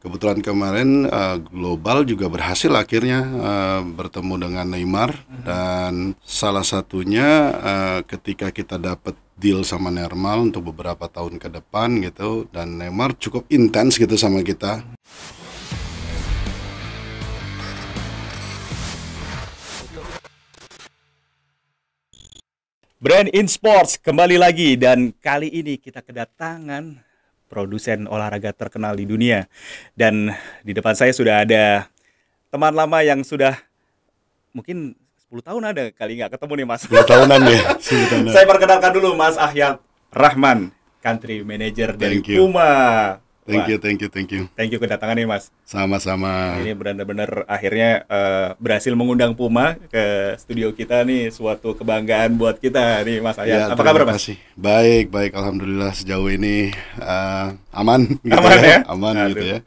kebetulan kemarin Global juga berhasil akhirnya bertemu dengan Neymar, dan salah satunya ketika kita dapat deal sama Neymar untuk beberapa tahun ke depan gitu, dan Neymar cukup intens gitu sama kita. Brand in Sports kembali lagi, dan kali ini kita kedatangan produsen olahraga terkenal di dunia. Dan di depan saya sudah ada teman lama yang sudah mungkin 10 tahun ada kali nggak ketemu nih Mas. 10 tahunan ya. 10 tahunan. Saya perkenalkan dulu Mas Ahyad Rahman, Country Manager dari Thank you. Puma. Thank Wah, you, thank you, thank you. thank you kedatangan nih Mas. Sama-sama. Ini benar-benar akhirnya berhasil mengundang Puma ke studio kita nih, suatu kebanggaan buat kita nih Mas Ahyad. Ya, Apa kabar terima Mas? kasih. Baik, baik. Alhamdulillah sejauh ini aman, gitu Aman ya? Aman Aduh. gitu ya.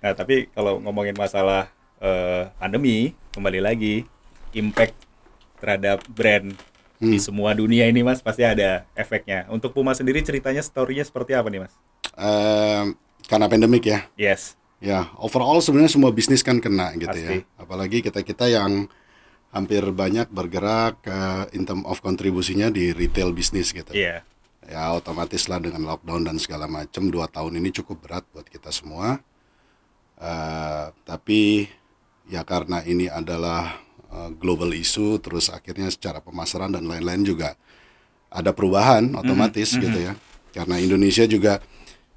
Nah, tapi kalau ngomongin masalah pandemi, kembali lagi, impact terhadap brand di semua dunia ini Mas, pasti ada efeknya. Untuk Puma sendiri ceritanya, story-nya seperti apa nih Mas? Karena pandemik ya. Yes, Ya, overall sebenarnya semua bisnis kan kena gitu Pasti. ya. Apalagi kita-kita yang hampir banyak bergerak in term of kontribusinya di retail bisnis gitu. iya. Ya, otomatis lah dengan lockdown dan segala macam, 2 tahun ini cukup berat buat kita semua. Tapi ya karena ini adalah global issue, terus akhirnya secara pemasaran dan lain-lain juga ada perubahan otomatis gitu ya. Karena Indonesia juga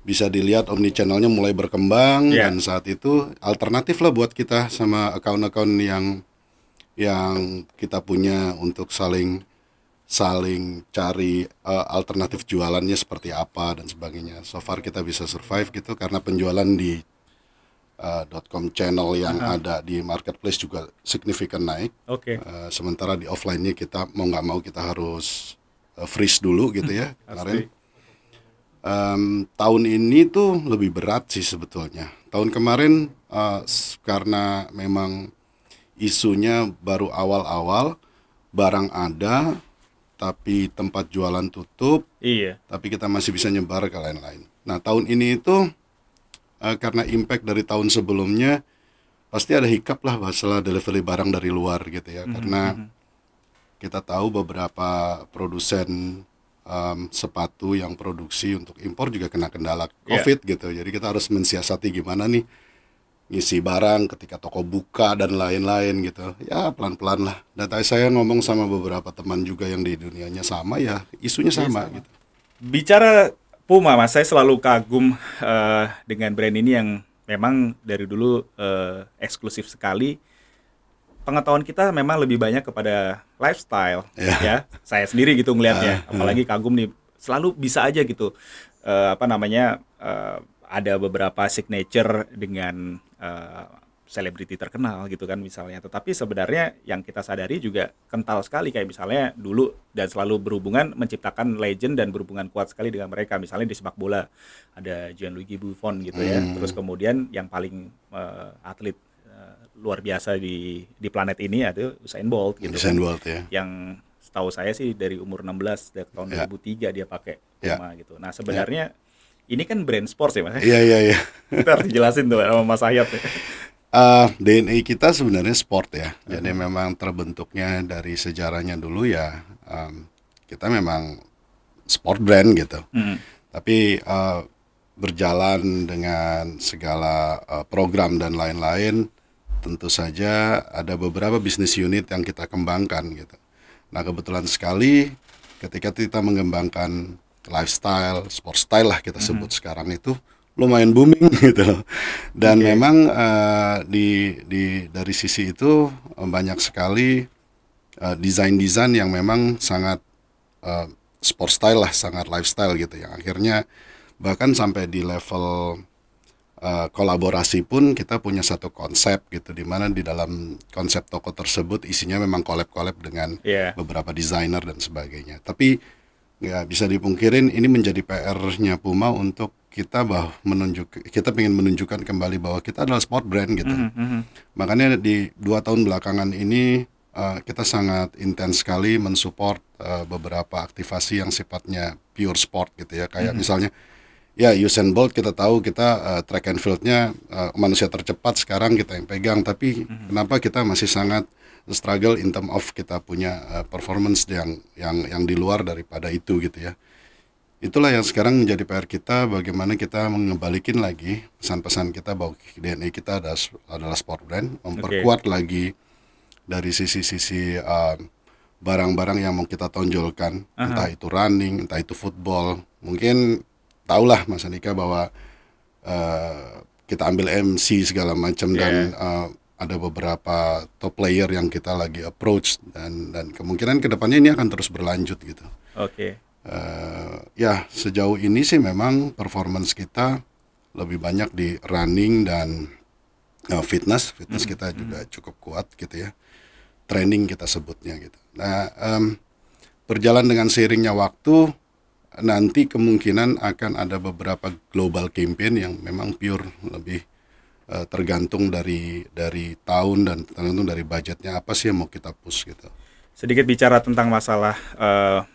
bisa dilihat omnichannelnya mulai berkembang, Yeah. dan saat itu alternatif lah buat kita sama account-account yang kita punya untuk saling cari alternatif jualannya seperti apa dan sebagainya. So far kita bisa survive gitu karena penjualan di .com channel yang ada di marketplace juga signifikan naik. Oke. Sementara di offline-nya kita mau nggak mau kita harus freeze dulu gitu ya kemarin. Tahun ini tuh lebih berat sih sebetulnya. Tahun kemarin karena memang isunya baru awal-awal, barang ada tapi tempat jualan tutup, Iya. tapi kita masih bisa nyebar ke lain-lain. Nah, tahun ini itu karena impact dari tahun sebelumnya, pasti ada hiccup lah masalah delivery barang dari luar gitu ya. Karena kita tahu beberapa produsen sepatu yang produksi untuk impor juga kena kendala COVID gitu. Jadi kita harus mensiasati gimana nih ngisi barang ketika toko buka dan lain-lain gitu. Ya pelan-pelan lah. Dan tadi saya ngomong sama beberapa teman juga yang di dunianya sama, ya isunya sama gitu. Bicara Puma Mas, saya selalu kagum dengan brand ini yang memang dari dulu eksklusif sekali. Pengetahuan kita memang lebih banyak kepada lifestyle, ya. Saya sendiri gitu ngelihatnya, apalagi kagum nih, selalu bisa aja gitu, ada beberapa signature dengan selebriti terkenal gitu kan misalnya. Tetapi sebenarnya yang kita sadari juga kental sekali, kayak misalnya dulu dan selalu berhubungan menciptakan legend dan berhubungan kuat sekali dengan mereka. Misalnya di sepak bola ada Gianluigi Buffon gitu ya. Terus kemudian yang paling atlet luar biasa di planet ini ada Usain Bolt gitu. Usain Bolt ya. Yang setahu saya sih dari umur 16 dari tahun 2003 dia pakai Puma gitu. Nah, sebenarnya ini kan brand sports ya Mas. Iya. Kita harus jelasin tuh sama Mas Ahyad ya. DNA kita sebenarnya sport ya. Jadi memang terbentuknya dari sejarahnya dulu ya, kita memang sport brand gitu. Tapi berjalan dengan segala program dan lain-lain, tentu saja ada beberapa bisnis unit yang kita kembangkan gitu. Nah, kebetulan sekali ketika kita mengembangkan lifestyle, sport style lah kita sebut sekarang, itu lumayan booming gitu loh. Dan memang dari sisi itu banyak sekali desain-desain yang memang sangat sport style lah, sangat lifestyle gitu, yang akhirnya bahkan sampai di level kolaborasi pun kita punya satu konsep gitu, di mana di dalam konsep toko tersebut isinya memang collab-collab dengan beberapa desainer dan sebagainya. Tapi nggak bisa dipungkirin ini menjadi PR-nya Puma untuk kita kita ingin menunjukkan kembali bahwa kita adalah sport brand gitu. Makanya di 2 tahun belakangan ini kita sangat intens sekali mensupport beberapa aktivasi yang sifatnya pure sport gitu ya. Kayak misalnya Ya, Usain Bolt kita tahu kita track and field-nya manusia tercepat sekarang kita yang pegang, tapi kenapa kita masih sangat struggle in term of kita punya performance yang di luar daripada itu gitu ya. Itulah yang sekarang menjadi PR kita, bagaimana kita mengembalikan lagi pesan-pesan kita bahwa DNA kita adalah sport brand, memperkuat lagi dari sisi-sisi barang-barang yang mau kita tonjolkan, entah itu running, entah itu football. Mungkin tahulah Mas Andika bahwa kita ambil MC segala macam dan ada beberapa top player yang kita lagi approach dan kemungkinan kedepannya ini akan terus berlanjut gitu. Ya sejauh ini sih memang performance kita lebih banyak di running dan fitness kita juga cukup kuat gitu ya, training kita sebutnya gitu. Nah berjalan dengan seiringnya waktu, nanti kemungkinan akan ada beberapa global campaign yang memang pure lebih tergantung dari tahun dan tergantung dari budgetnya apa sih yang mau kita push gitu. Sedikit bicara tentang masalah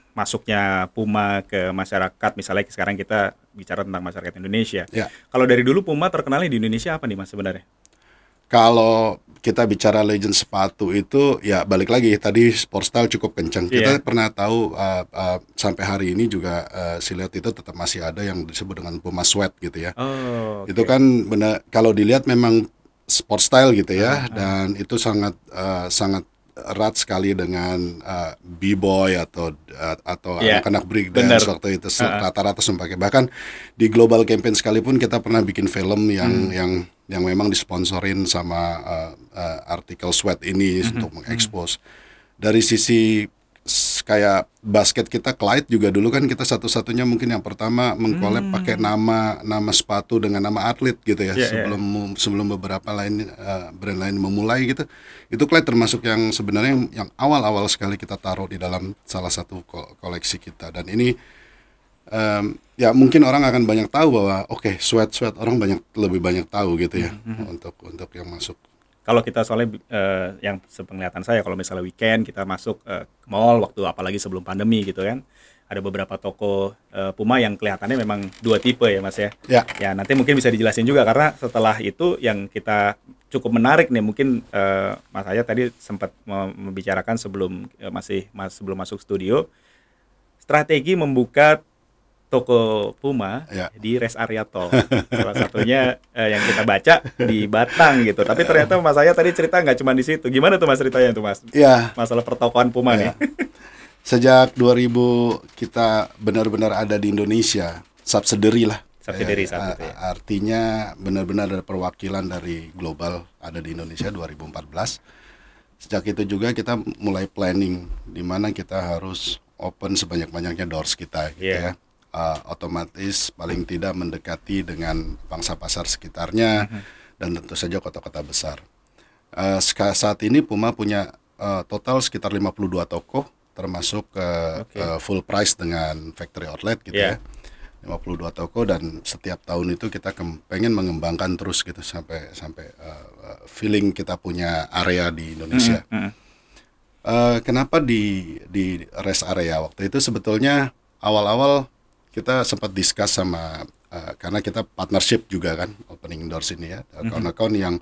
masuknya Puma ke masyarakat, misalnya sekarang kita bicara tentang masyarakat Indonesia. Ya. Kalau dari dulu Puma terkenalnya di Indonesia apa nih Mas sebenarnya? Kalau kita bicara legend sepatu itu ya balik lagi tadi sport style cukup kencang. Kita pernah tahu sampai hari ini juga siluet itu tetap masih ada yang disebut dengan Puma Sweat gitu ya. Itu kan benar kalau dilihat memang sport style gitu ya, dan itu sangat erat sekali dengan b-boy atau anak-anak breakdance waktu itu rata-rata semua pakai. Bahkan di global campaign sekalipun kita pernah bikin film yang memang disponsorin sama artikel Sweat ini untuk mengekspos. Dari sisi kayak basket kita Clyde juga dulu kan kita satu-satunya mungkin yang pertama mengkolab pakai nama sepatu dengan nama atlet gitu ya. Sebelum beberapa brand lain memulai gitu. Itu Clyde termasuk yang sebenarnya yang awal-awal sekali kita taruh di dalam salah satu koleksi kita, dan ini ya mungkin orang akan banyak tahu bahwa sweat orang lebih banyak tahu gitu ya untuk yang masuk. Kalau kita soalnya yang sepenglihatan saya kalau misalnya weekend kita masuk ke mall waktu apalagi sebelum pandemi gitu kan, ada beberapa toko Puma yang kelihatannya memang dua tipe ya Mas ya. Ya nanti mungkin bisa dijelasin juga karena setelah itu yang kita cukup menarik nih mungkin Mas Ayat tadi sempat membicarakan sebelum sebelum masuk studio, strategi membuka toko Puma di rest area tol. Salah satunya yang kita baca di Batang gitu. Tapi ternyata Mas Ayat tadi cerita nggak cuma di situ. Gimana tuh Mas ceritanya tuh Mas? Masalah pertokoan Puma nih. Sejak 2000 kita benar-benar ada di Indonesia, subsidiary lah. Subsidiary saat itu ya. Artinya benar-benar ada perwakilan dari global ada di Indonesia 2014. Sejak itu juga kita mulai planning di mana kita harus open sebanyak-banyaknya doors kita gitu ya. Otomatis paling tidak mendekati dengan pangsa pasar sekitarnya dan tentu saja kota-kota besar. Saat ini Puma punya total sekitar 52 toko termasuk full price dengan factory outlet gitu ya. 52 toko, dan setiap tahun itu kita pengen mengembangkan terus gitu sampai feeling kita punya area di Indonesia. Kenapa di rest area waktu itu sebetulnya awal-awal kita sempat discuss sama karena kita partnership juga kan opening doors ini ya, account-account yang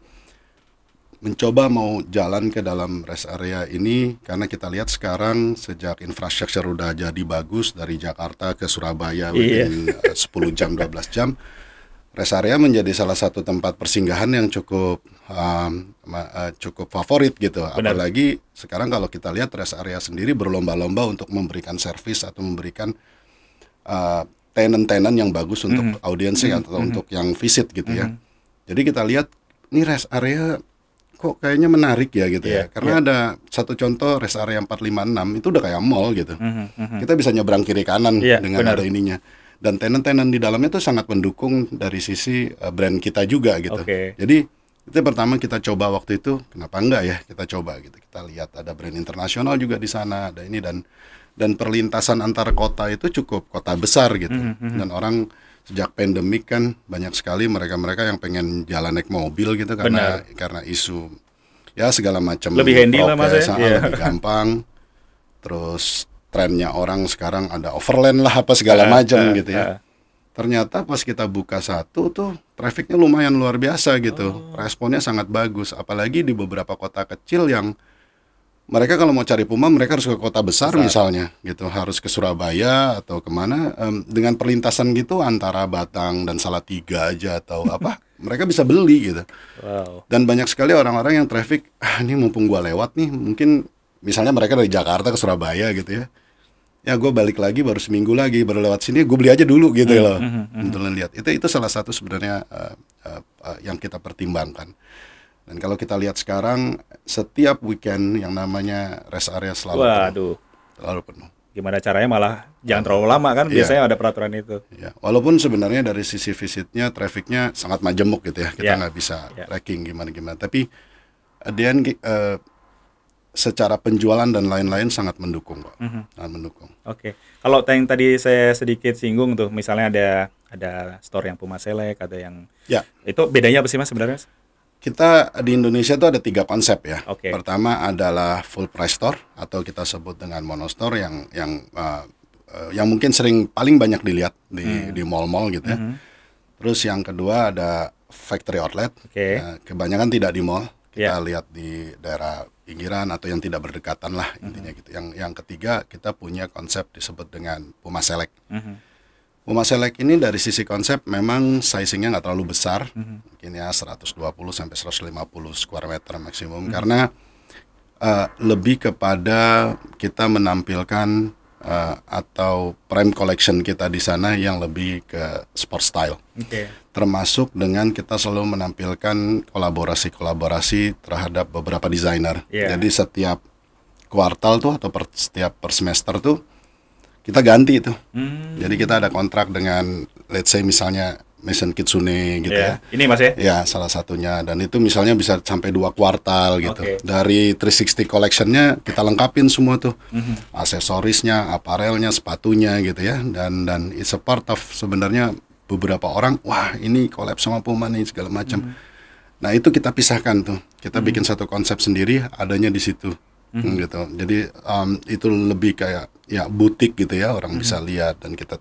mencoba mau jalan ke dalam rest area ini karena kita lihat sekarang sejak infrastruktur udah jadi bagus dari Jakarta ke Surabaya within 10 jam 12 jam, rest area menjadi salah satu tempat persinggahan yang cukup favorit gitu. Apalagi sekarang kalau kita lihat rest area sendiri berlomba-lomba untuk memberikan servis atau memberikan tenan-tenan yang bagus untuk audiensnya atau untuk yang visit gitu ya. Jadi kita lihat ini rest area kok kayaknya menarik ya gitu ya. Karena ada satu contoh rest area 456 itu udah kayak mall gitu. Kita bisa nyebrang kiri kanan dengan ada ininya. Dan tenan-tenan di dalamnya tuh sangat mendukung dari sisi brand kita juga gitu. Jadi itu pertama kita coba waktu itu, kenapa enggak ya kita coba gitu. Kita lihat ada brand internasional juga di sana, ada ini dan perlintasan antar kota itu cukup kota besar gitu. Dan orang sejak pandemik kan banyak sekali mereka-mereka yang pengen jalan naik mobil gitu karena isu ya segala macam lebih handy lah Mas ya. Lebih gampang. Terus trennya orang sekarang ada overland lah apa segala macam gitu ya. ternyata pas kita buka satu tuh trafficnya lumayan luar biasa gitu, responnya sangat bagus, apalagi di beberapa kota kecil yang mereka kalau mau cari Puma mereka harus ke kota besar misalnya gitu, harus ke Surabaya atau kemana, dengan perlintasan gitu antara Batang dan Salatiga aja atau apa, mereka bisa beli gitu. Wow. Dan banyak sekali orang-orang yang traffic, ini mumpung gua lewat nih, mungkin misalnya mereka dari Jakarta ke Surabaya gitu ya. Ya gue balik lagi baru seminggu lagi baru lewat sini, gue beli aja dulu gitu loh. Untuk lihat. Itu salah satu sebenarnya yang kita pertimbangkan. Dan kalau kita lihat sekarang setiap weekend yang namanya rest area Waduh. selalu penuh. Gimana caranya malah jangan terlalu lama kan? Biasanya ada peraturan itu. Ya, walaupun sebenarnya dari sisi visitnya, trafficnya sangat majemuk gitu ya. Kita nggak bisa tracking gimana-gimana. Tapi at the end, secara penjualan dan lain-lain sangat mendukung kok. Sangat mendukung. Oke. Kalau yang tadi saya sedikit singgung tuh, misalnya ada store yang Puma Select, ada yang itu bedanya apa sih Mas sebenarnya? Kita di Indonesia itu ada 3 konsep ya. Oke. Pertama adalah full price store atau kita sebut dengan monostore yang mungkin paling banyak dilihat di mall-mall gitu ya. Terus yang kedua ada factory outlet. Kebanyakan tidak di mall. Kita lihat di daerah pinggiran atau yang tidak berdekatan lah intinya gitu. Yang ketiga kita punya konsep disebut dengan Puma Select. Puma Select ini dari sisi konsep memang sizingnya nggak terlalu besar, mungkin ya 120 sampai 150 square meter maksimum, karena lebih kepada kita menampilkan atau prime collection kita di sana yang lebih ke sport style. Termasuk dengan kita selalu menampilkan kolaborasi terhadap beberapa desainer. Jadi setiap kuartal tuh atau setiap per semester tuh kita ganti itu. Jadi kita ada kontrak dengan let's say misalnya Maison Kitsune gitu ya. Ini Mas ya? Ya, salah satunya, dan itu misalnya bisa sampai 2 kuartal gitu. Dari 360 collection-nya kita lengkapin semua tuh. Aksesorisnya, aparelnya, sepatunya gitu ya. Dan it's a part of sebenarnya beberapa orang, wah ini collab sama Puma nih segala macam. Nah, itu kita pisahkan tuh. Kita bikin satu konsep sendiri adanya di situ. Gitu. Jadi itu lebih kayak ya butik gitu ya, orang bisa lihat dan kita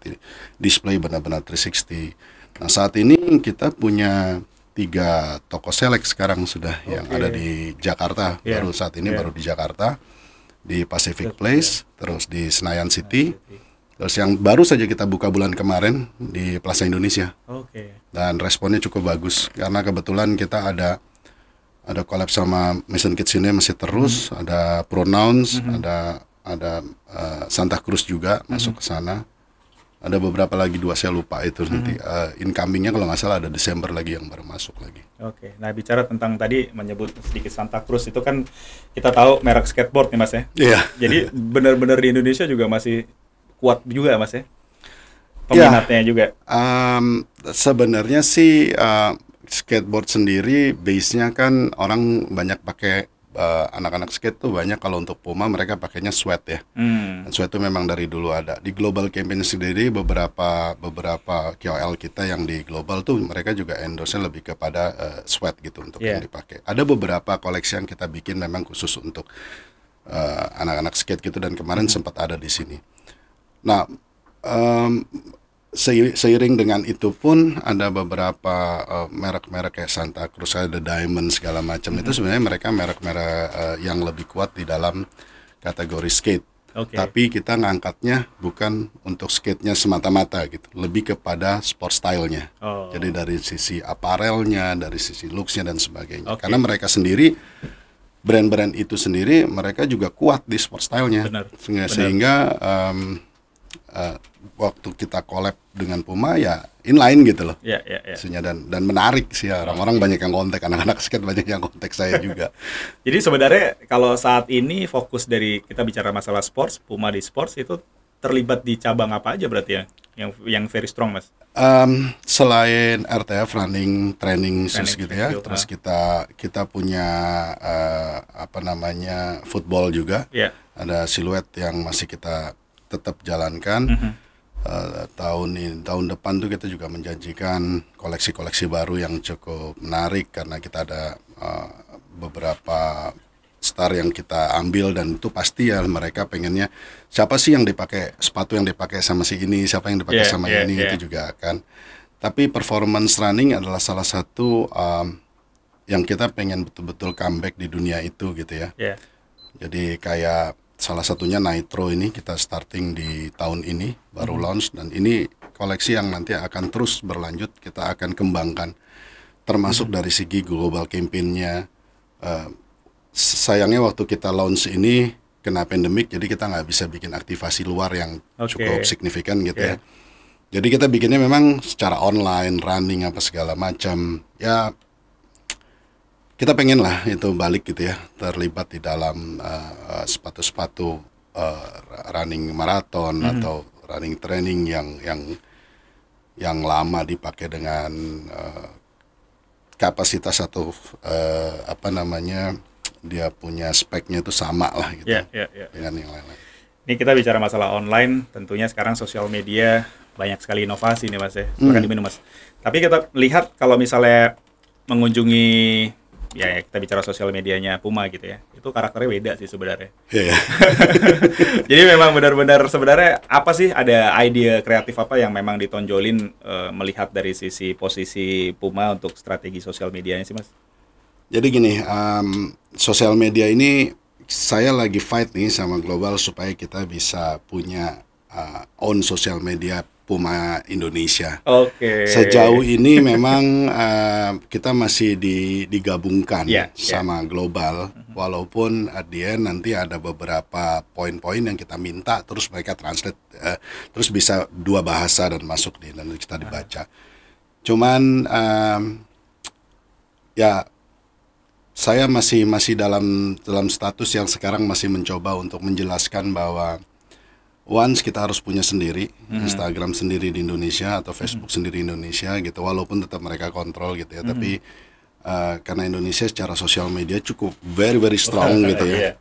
display benar-benar 360. Nah, saat ini kita punya 3 toko Select sekarang sudah yang ada di Jakarta. Baru saat ini baru di Jakarta, di Pacific Place, terus di Senayan City. Terus yang baru saja kita buka bulan kemarin di Plaza Indonesia. Dan responnya cukup bagus karena kebetulan kita ada collab sama Maison Kitsune masih terus, ada Pronouns, ada Santa Cruz juga masuk ke sana. Ada beberapa lagi 2 saya lupa itu nanti. Incomingnya kalau nggak salah ada Desember lagi yang baru masuk lagi. Nah bicara tentang tadi menyebut sedikit Santa Cruz itu kan kita tahu merek skateboard nih Mas ya. Jadi benar-benar di Indonesia juga masih kuat juga Mas ya. Peminatnya juga. Sebenarnya sih skateboard sendiri base-nya kan orang banyak pakai anak-anak skate tuh banyak kalau untuk Puma mereka pakainya sweat ya. Dan sweat itu memang dari dulu ada. Di global campaign sendiri beberapa KOL kita yang di global tuh mereka juga endorse lebih kepada sweat gitu untuk yang dipakai. Ada beberapa koleksi yang kita bikin memang khusus untuk anak-anak skate gitu dan kemarin sempat ada di sini. Nah, seiring dengan itu pun ada beberapa merek-merek kayak Santa Cruz, ada Diamond segala macam. Itu sebenarnya mereka merek-merek yang lebih kuat di dalam kategori skate. Tapi kita ngangkatnya bukan untuk skate-nya semata-mata gitu, lebih kepada sport style-nya. Jadi dari sisi aparelnya, dari sisi looks-nya dan sebagainya. Karena mereka sendiri, brand-brand itu sendiri mereka juga kuat di sport style-nya. Sehingga waktu kita collab dengan Puma ya inline gitu loh. Dan menarik sih ya, orang-orang banyak yang kontak, anak-anak skate banyak yang kontak saya juga. Jadi sebenarnya kalau saat ini fokus dari kita bicara masalah sports, Puma di sports itu terlibat di cabang apa aja berarti ya? Yang very strong Mas? Selain RTF running training shoes gitu ya, terus kita punya football juga. Ada siluet yang masih kita tetap jalankan. Tahun depan tuh kita juga menjanjikan koleksi-koleksi baru yang cukup menarik karena kita ada beberapa star yang kita ambil, dan itu pasti ya mereka pengennya siapa sih yang dipakai, sepatu yang dipakai sama si ini, siapa yang dipakai sama ini, itu juga kan. Tapi performance running adalah salah satu yang kita pengen betul-betul comeback di dunia itu gitu ya. Jadi kayak salah satunya Nitro ini kita starting di tahun ini baru launch, dan ini koleksi yang nanti akan terus berlanjut, kita akan kembangkan termasuk dari segi global campaign-nya. Sayangnya waktu kita launch ini kena pandemik, jadi kita nggak bisa bikin aktivasi luar yang cukup signifikan gitu ya. Jadi kita bikinnya memang secara online, running apa segala macam. Ya kita pengen lah itu balik gitu ya, terlibat di dalam sepatu-sepatu running maraton atau running training yang lama dipakai dengan kapasitas atau dia punya speknya itu sama lah gitu dengan yang lain-lain. Ini kita bicara masalah online, tentunya sekarang sosial media banyak sekali inovasi nih Mas ya, silakan diminum Mas. Tapi kita lihat kalau misalnya mengunjungi, ya kita bicara sosial medianya Puma gitu ya, itu karakternya beda sih sebenarnya. Jadi memang benar-benar sebenarnya apa sih, ada ide kreatif apa yang memang ditonjolin melihat dari sisi posisi Puma untuk strategi sosial medianya sih Mas? Jadi gini, sosial media ini saya lagi fight nih sama global supaya kita bisa punya own sosial media Puma Indonesia. Sejauh ini memang kita masih digabungkan sama global, walaupun at the end nanti ada beberapa poin-poin yang kita minta, terus mereka translate, terus bisa 2 bahasa dan masuk dan kita dibaca. Cuman ya saya masih dalam status yang sekarang masih mencoba untuk menjelaskan bahwa once kita harus punya sendiri Instagram sendiri di Indonesia atau Facebook sendiri di Indonesia gitu, walaupun tetap mereka kontrol gitu ya, tapi karena Indonesia secara sosial media cukup very strong gitu ya,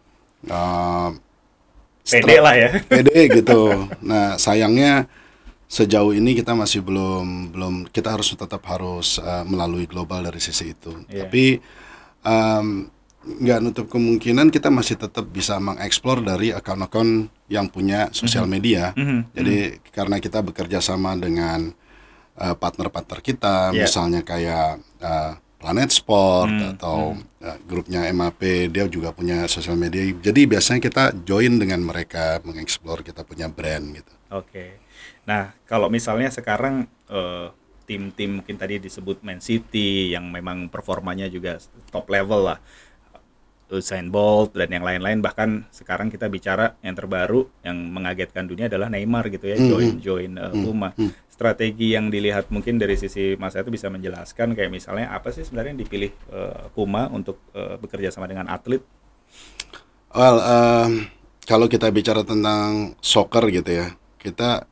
pede lah ya, pede gitu. Nah sayangnya sejauh ini kita masih belum kita tetap harus melalui global dari sisi itu. Tapi nggak nutup kemungkinan kita masih tetap bisa mengeksplor dari akun-akun yang punya sosial media. Jadi karena kita bekerja sama dengan partner-partner kita, misalnya kayak Planet Sport atau grupnya MAP, dia juga punya sosial media. Jadi biasanya kita join dengan mereka mengeksplor kita punya brand gitu. Nah kalau misalnya sekarang tim-tim mungkin tadi disebut Man City yang memang performanya juga top level lah, Usain Bolt dan yang lain-lain, bahkan sekarang kita bicara yang terbaru yang mengagetkan dunia adalah Neymar gitu ya, join Puma. Strategi yang dilihat mungkin dari sisi Mas itu bisa menjelaskan kayak misalnya apa sih sebenarnya yang dipilih Puma untuk bekerja sama dengan atlet? Well, kalau kita bicara tentang soccer gitu ya, kita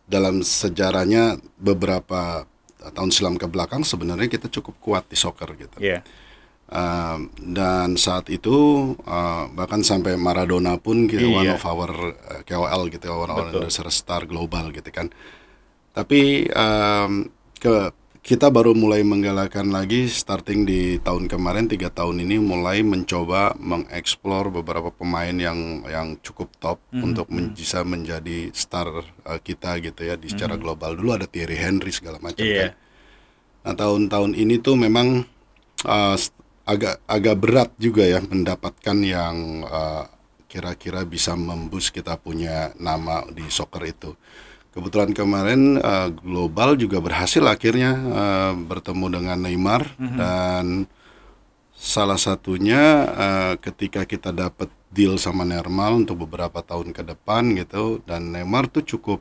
dalam sejarahnya beberapa tahun silam ke belakang sebenarnya kita cukup kuat di soccer gitu. Dan saat itu bahkan sampai Maradona pun one of our KOL gitu, one of our star global gitu kan. Tapi kita baru mulai menggalakkan lagi starting di tahun kemarin, 3 tahun ini mulai mencoba mengeksplor beberapa pemain yang cukup top untuk bisa menjadi star kita gitu ya di secara global. Dulu ada Thierry Henry segala macam kan. Nah tahun-tahun ini tuh memang agak berat juga ya mendapatkan yang kira-kira bisa memboost kita punya nama di soccer itu. Kebetulan kemarin global juga berhasil akhirnya bertemu dengan Neymar, dan salah satunya ketika kita dapat deal sama Neymar untuk beberapa tahun ke depan gitu, dan Neymar tuh cukup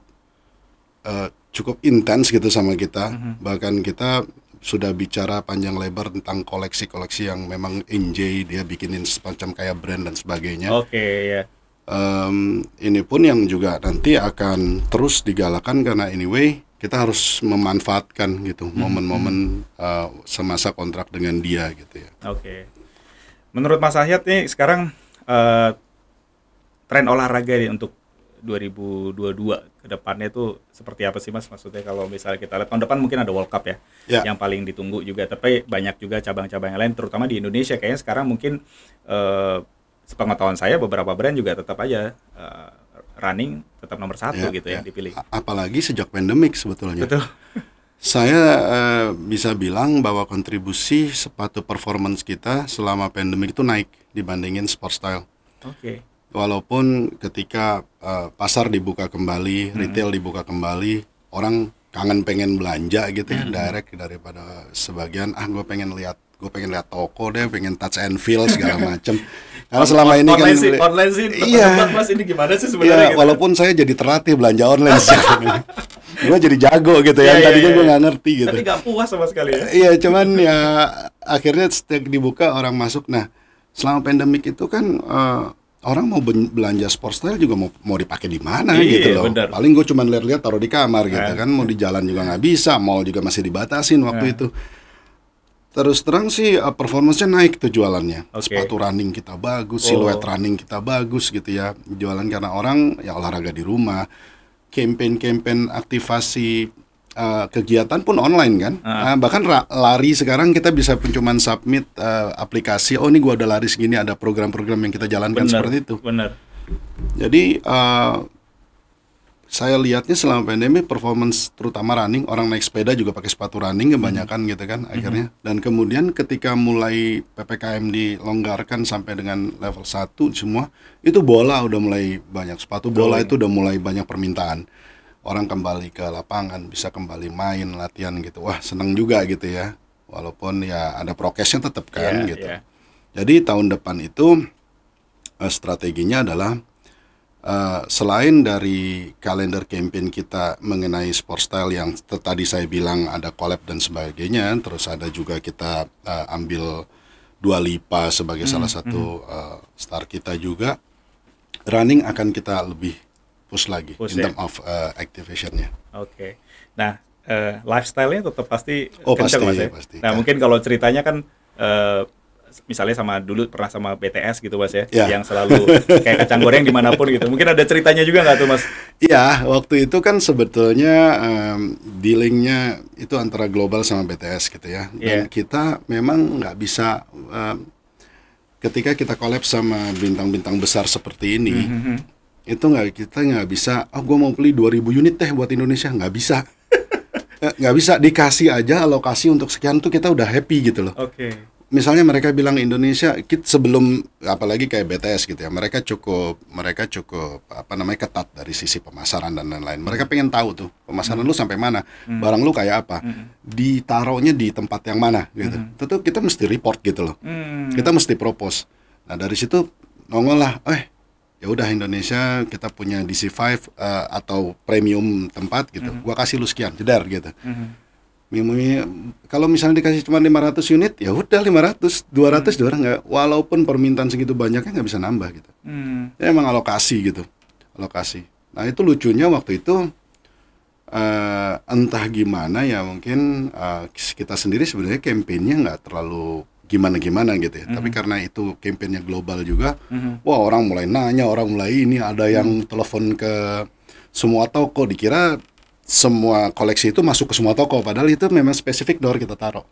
intens gitu sama kita. Bahkan kita sudah bicara panjang lebar tentang koleksi-koleksi yang memang NJ dia bikinin semacam kayak brand dan sebagainya. Ini pun yang juga nanti akan terus digalakan karena anyway kita harus memanfaatkan gitu momen-momen semasa kontrak dengan dia gitu ya. Menurut Mas Ahyat nih sekarang tren olahraga nih untuk 2022 ke depannya itu seperti apa sih Mas? Maksudnya kalau misalnya kita lihat tahun depan mungkin ada World Cup ya, Ya, yang paling ditunggu juga. Tapi banyak juga cabang-cabang yang lain, terutama di Indonesia. Kayaknya sekarang mungkin sepengetahuan saya beberapa brand juga tetap aja running tetap nomor satu ya, gitu ya. yang dipilih. Apalagi sejak pandemik sebetulnya. Betul. Saya bisa bilang bahwa kontribusi sepatu performance kita selama pandemik itu naik dibandingin sport style. Oke. Walaupun ketika pasar dibuka kembali, retail dibuka kembali, orang kangen pengen belanja gitu ya, direct daripada sebagian gue pengen lihat toko deh, pengen touch and feel segala macem. Karena selama ini kan online sih iya, tebak Mas ini gimana sih sebenarnya iya, gitu. walaupun saya jadi terlatih belanja online sih. Gue jadi jago gitu ya, tadinya gue nggak ngerti gitu. Tapi nggak puas sama sekali ya. Iya, cuman ya akhirnya setiap dibuka orang masuk. Nah, selama pandemik itu kan orang mau belanja sport style juga mau dipakai di mana gitu loh. Bener. Paling gue cuma lihat-lihat taruh di kamar gitu kan. Mau di jalan juga nggak bisa, mall juga masih dibatasin waktu itu. Terus terang sih performance-nya naik tuh jualannya. Sepatu running kita bagus, siluet running kita bagus gitu ya. Jualan karena orang ya olahraga di rumah. Campaign-campaign aktivasi kegiatan pun online kan. Bahkan lari sekarang kita bisa cuman submit aplikasi. Oh ini gua udah lari segini, ada program-program yang kita jalankan seperti itu. Bener. Jadi saya lihatnya selama pandemi performance terutama running, orang naik sepeda juga pakai sepatu running kebanyakan gitu kan akhirnya. Dan kemudian ketika mulai PPKM dilonggarkan sampai dengan level 1 semua, itu bola udah mulai banyak, sepatu bola itu udah mulai banyak permintaan. Orang kembali ke lapangan, bisa kembali main, latihan gitu. Wah, seneng juga gitu ya. Walaupun ya ada prokesnya tetap kan gitu. Jadi tahun depan itu strateginya adalah selain dari kalender campaign kita mengenai sport style yang tadi saya bilang ada collab dan sebagainya, terus ada juga kita ambil Dua Lipa sebagai salah satu star kita juga. Running akan kita lebih push lagi in terms of activation-nya. Oke. Nah, lifestyle-nya tetap pasti pasti, Mas ya? pasti. Nah, mungkin kalau ceritanya kan misalnya dulu pernah sama BTS gitu Mas ya, yang selalu kayak kacang goreng dimanapun gitu. Mungkin ada ceritanya juga nggak tuh Mas? Iya, waktu itu kan sebetulnya dealingnya itu antara global sama BTS gitu ya. Dan kita memang nggak bisa ketika kita collab sama bintang-bintang besar seperti ini, itu kita nggak bisa. Gue mau beli 2.000 unit teh buat Indonesia, nggak bisa. Nggak bisa, dikasih aja alokasi untuk sekian tuh kita udah happy gitu loh. Misalnya mereka bilang Indonesia sebelum apalagi kayak BTS gitu ya, mereka cukup ketat dari sisi pemasaran dan lain-lain. Mereka pengen tahu tuh pemasaran lu sampai mana, barang lu kayak apa, ditaruhnya di tempat yang mana gitu. Tentu kita mesti report gitu loh, kita mesti propose. Nah dari situ nongol lah, ya udah Indonesia kita punya DC5 atau premium tempat gitu, gua kasih lu sekian, jedar gitu. Kalau misalnya dikasih cuma 500 unit, ya udah 500, 200 orang nggak, walaupun permintaan segitu banyaknya nggak bisa nambah gitu. Ya emang alokasi gitu, alokasi. Nah itu lucunya waktu itu entah gimana ya mungkin kita sendiri sebenarnya kampanyenya nggak terlalu gimana-gimana gitu ya. Tapi karena itu kampanyenya global juga, wah orang mulai nanya, orang mulai ini ada yang telepon ke semua toko, dikira semua koleksi itu masuk ke semua toko, padahal itu memang spesifik door kita taruh.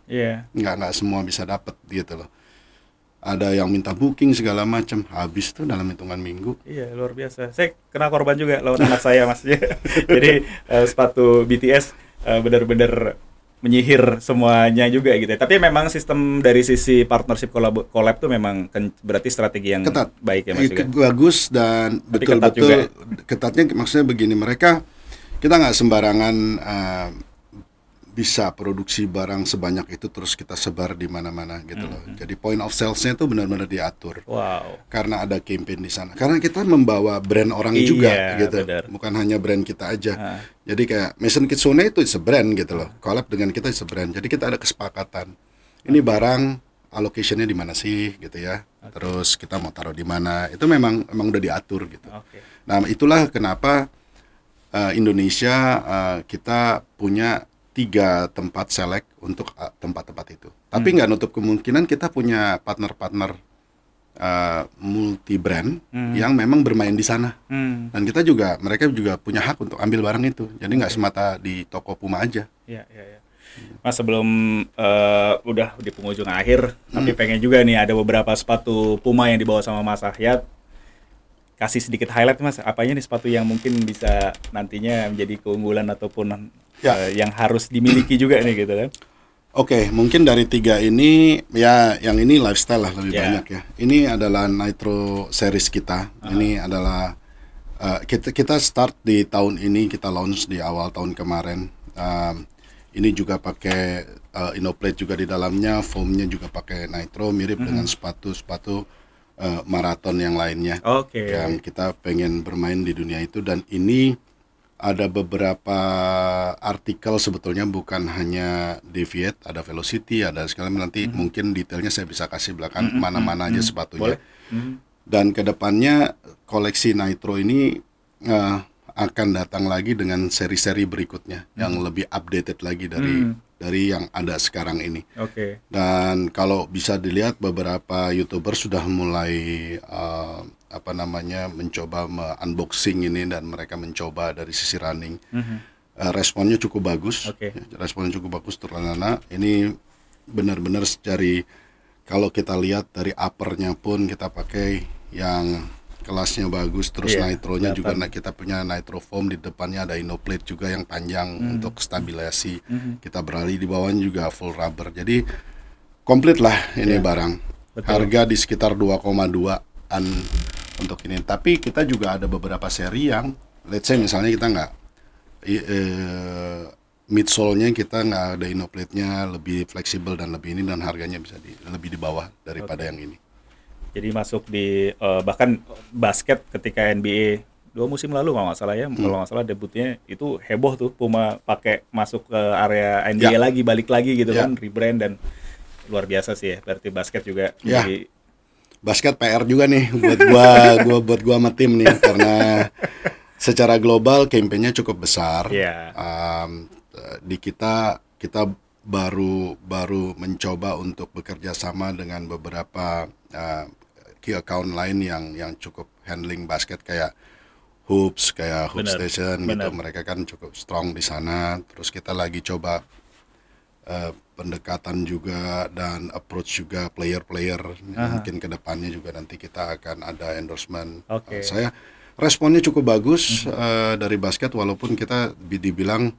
Nggak semua bisa dapat gitu loh. Ada yang minta booking segala macam, habis tuh dalam hitungan minggu. Iya, luar biasa. Saya kena korban juga lawan anak saya Mas. Jadi sepatu BTS benar-benar menyihir semuanya juga gitu ya. Tapi memang sistem dari sisi partnership collab tuh memang berarti strategi yang ketat, baik ya Mas juga. Bagus dan betul-betul ketatnya maksudnya begini, kita nggak sembarangan bisa produksi barang sebanyak itu terus kita sebar di mana-mana gitu loh. Jadi point of sales-nya itu benar-benar diatur. Karena ada campaign di sana. Karena kita membawa brand orang juga gitu. Bukan hanya brand kita aja. Jadi kayak Maison Kitsune itu brand gitu loh. Collab dengan kita brand. Jadi kita ada kesepakatan. Ini barang allocation-nya di mana sih gitu ya. Terus kita mau taruh di mana. Itu memang udah diatur gitu. Nah, itulah kenapa Indonesia kita punya 3 tempat select untuk tempat-tempat itu. Tapi nggak nutup kemungkinan kita punya partner-partner multi brand yang memang bermain di sana. Dan mereka juga punya hak untuk ambil barang itu. Jadi nggak semata di toko Puma aja. Iya. Mas, sebelum udah di penghujung akhir, tapi pengen juga nih ada beberapa sepatu Puma yang dibawa sama Mas Sahyat. Kasih sedikit highlight Mas, apanya nih sepatu yang mungkin bisa nantinya menjadi keunggulan ataupun yang harus dimiliki juga nih gitu kan? Oke, mungkin dari 3 ini ya yang ini lifestyle lah lebih banyak ya. Ini adalah Nitro series kita. Ini adalah kita start di tahun ini, kita launch di awal tahun kemarin. Ini juga pakai Innoplate juga di dalamnya, foamnya juga pakai Nitro, mirip dengan sepatu-sepatu maraton yang lainnya. Yang kita pengen bermain di dunia itu. Dan ini ada beberapa artikel sebetulnya, bukan hanya Deviate, ada Velocity, ada sekalian nanti mungkin detailnya saya bisa kasih belakang mana-mana aja sepatunya. Dan kedepannya koleksi Nitro ini akan datang lagi dengan seri-seri berikutnya yang lebih updated lagi dari yang ada sekarang ini. Dan kalau bisa dilihat beberapa YouTuber sudah mulai mencoba unboxing ini, dan mereka mencoba dari sisi running. Responnya cukup bagus. Responnya cukup bagus terlana. Ini benar-benar kalau kita lihat dari uppernya pun kita pakai yang kelasnya bagus, terus nitronya juga kita punya nitro foam, di depannya ada Innoplate juga yang panjang untuk stabilisasi. Kita beralih di bawahnya juga full rubber. Jadi komplit lah ini barang. Harga di sekitar 2,2an untuk ini. Tapi kita juga ada beberapa seri yang let's say misalnya kita nggak midsole-nya kita nggak ada Innoplate-nya, lebih fleksibel dan lebih ini, dan harganya bisa lebih di bawah daripada yang ini. Jadi masuk di bahkan basket ketika NBA 2 musim lalu kalau nggak salah ya, kalau nggak salah debutnya itu heboh tuh, Puma pakai masuk ke area NBA lagi, balik lagi gitu kan, rebrand, dan luar biasa sih ya. Berarti basket juga jadi basket PR juga nih buat gua sama tim nih, karena secara global campaign-nya cukup besar. Di kita baru mencoba untuk bekerja sama dengan beberapa key account lain yang cukup handling basket, kayak Hoops, kayak Hoop Station gitu. Mereka kan cukup strong di sana. Terus kita lagi coba pendekatan juga dan approach juga player-player. Mungkin kedepannya juga nanti kita akan ada endorsement. Saya responnya cukup bagus dari basket, walaupun kita dibilang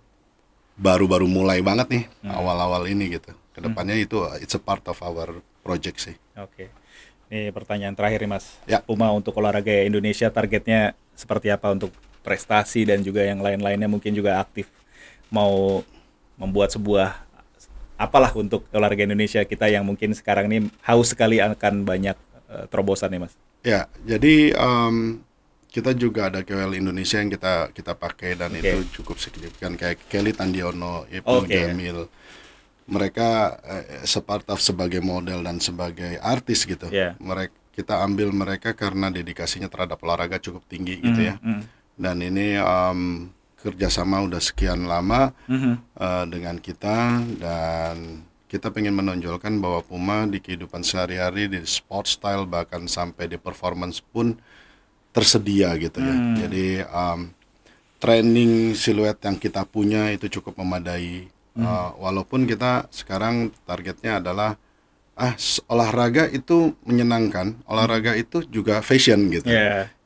baru-baru mulai banget nih awal-awal ini gitu. Kedepannya itu it's a part of our project sih. Ini pertanyaan terakhir nih Mas. Puma untuk olahraga Indonesia targetnya seperti apa untuk prestasi dan juga yang lain-lainnya, mungkin juga aktif mau membuat sebuah apalah untuk olahraga Indonesia kita yang mungkin sekarang ini haus sekali akan banyak terobosan nih Mas. Ya, jadi kita juga ada KOL Indonesia yang kita pakai, dan itu cukup signifikan, kayak Kelly Tandiono, Ibnu Jamil. Mereka sebagai model dan sebagai artis gitu. Kita ambil mereka karena dedikasinya terhadap olahraga cukup tinggi gitu ya. Dan ini kerjasama udah sekian lama dengan kita, dan kita pengen menonjolkan bahwa Puma di kehidupan sehari-hari, di sport style, bahkan sampai di performance pun tersedia gitu ya. Jadi training siluet yang kita punya itu cukup memadai. Walaupun kita sekarang targetnya adalah olahraga itu menyenangkan, olahraga itu juga fashion gitu.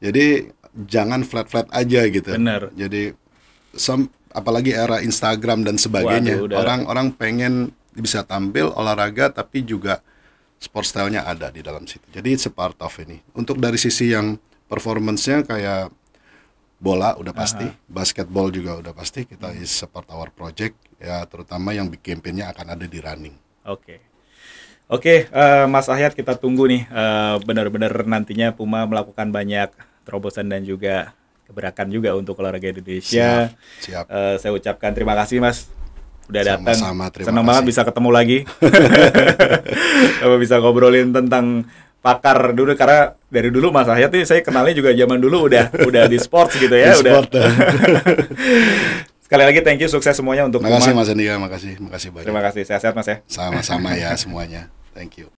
Jadi jangan flat-flat aja gitu. Jadi apalagi era Instagram dan sebagainya, orang pengen bisa tampil olahraga tapi juga sport style-nya ada di dalam situ. Jadi it's a part of ini. Untuk dari sisi yang performance-nya kayak bola udah pasti, basketball juga udah pasti, kita is support our project ya, terutama yang big campaign-nya akan ada di running. Oke, Mas Sahyat, kita tunggu nih benar-benar nantinya Puma melakukan banyak terobosan dan juga gebrakan juga untuk olahraga Indonesia. Siap. Saya ucapkan terima kasih Mas udah datang. Senang banget bisa ketemu lagi. Bisa ngobrolin tentang pakar dulu, karena dari dulu Mas Sahyat nih saya kenalnya juga zaman dulu udah di sports gitu ya. Sekali lagi thank you, sukses semuanya untuk Puma. Makasih Mas Andika, makasih banyak. Terima kasih, sehat-sehat Mas ya. Sama-sama ya semuanya. Thank you.